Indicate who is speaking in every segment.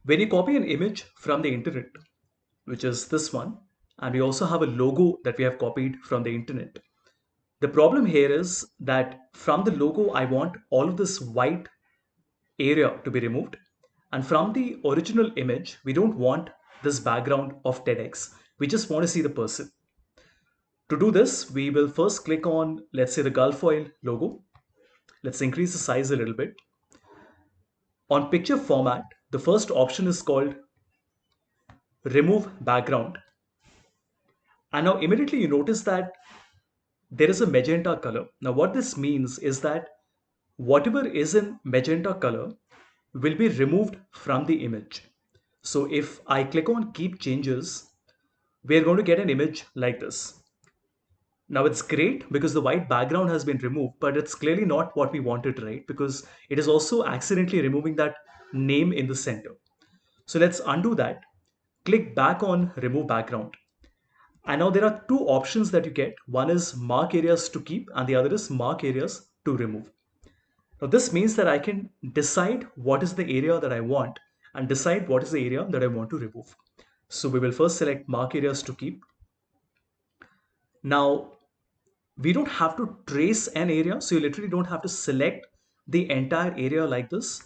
Speaker 1: When you copy an image from the internet, which is this one, and we also have a logo that we have copied from the internet. The problem here is that from the logo, I want all of this white area to be removed. And from the original image, we don't want this background of TEDx. We just want to see the person. To do this, we will first click on, let's say, the Gulf Oil logo. Let's increase the size a little bit. On picture format, the first option is called remove background. And now immediately you notice that there is a magenta color. Now what this means is that whatever is in magenta color will be removed from the image. So if I click on keep changes, we're going to get an image like this. Now it's great because the white background has been removed, but it's clearly not what we wanted, right? Because it is also accidentally removing that name in the center. So let's undo that. Click back on remove background. And now there are two options that you get. One is mark areas to keep and the other is mark areas to remove. Now this means that I can decide what is the area that I want and decide what is the area that I want to remove. So we will first select mark areas to keep. Now we don't have to trace an area. So you literally don't have to select the entire area like this.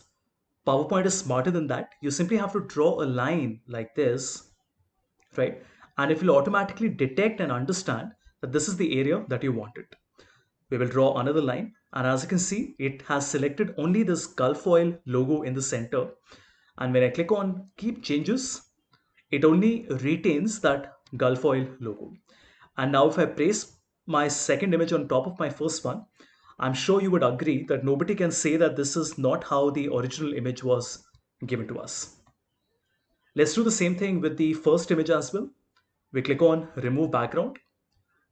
Speaker 1: PowerPoint is smarter than that. You simply have to draw a line like this, right? And it will automatically detect and understand that this is the area that you wanted. We will draw another line. And as you can see, it has selected only this Gulf Oil logo in the center. And when I click on keep changes, it only retains that Gulf Oil logo. And now if I place my second image on top of my first one, I'm sure you would agree that nobody can say that this is not how the original image was given to us. Let's do the same thing with the first image as well. We click on remove background.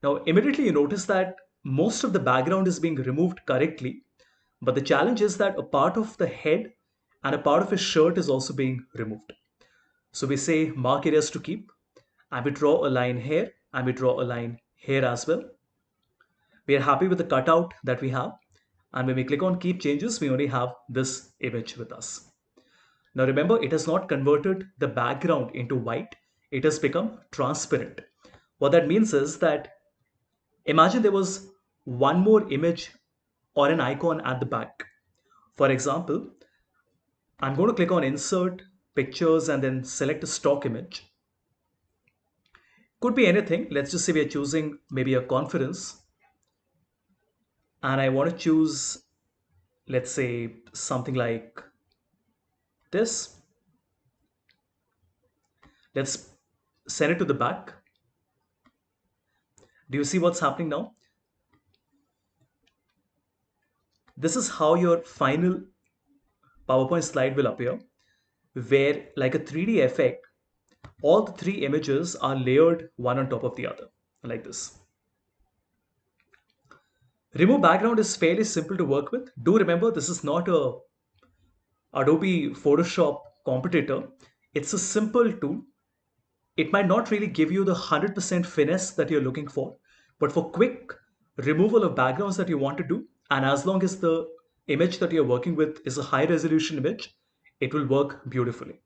Speaker 1: Now immediately you notice that most of the background is being removed correctly, but the challenge is that a part of the head and a part of his shirt is also being removed. So we say mark areas to keep, and we draw a line here, and we draw a line here as well. We are happy with the cutout that we have, and when we click on keep changes, we only have this image with us. Now remember, it has not converted the background into white, it has become transparent. What that means is that imagine there was one more image or an icon at the back. For example, I'm going to click on insert pictures and then select a stock image. Could be anything. Let's just say we are choosing maybe a conference and I want to choose, let's say, something like this. Let's send it to the back. Do you see what's happening now? This is how your final PowerPoint slide will appear, where like a 3D effect, all the three images are layered one on top of the other, like this. Remove background is fairly simple to work with. Do remember, this is not a Adobe Photoshop competitor. It's a simple tool. It might not really give you the 100% finesse that you're looking for, but for quick removal of backgrounds that you want to do, and as long as the image that you're working with is a high resolution image, it will work beautifully.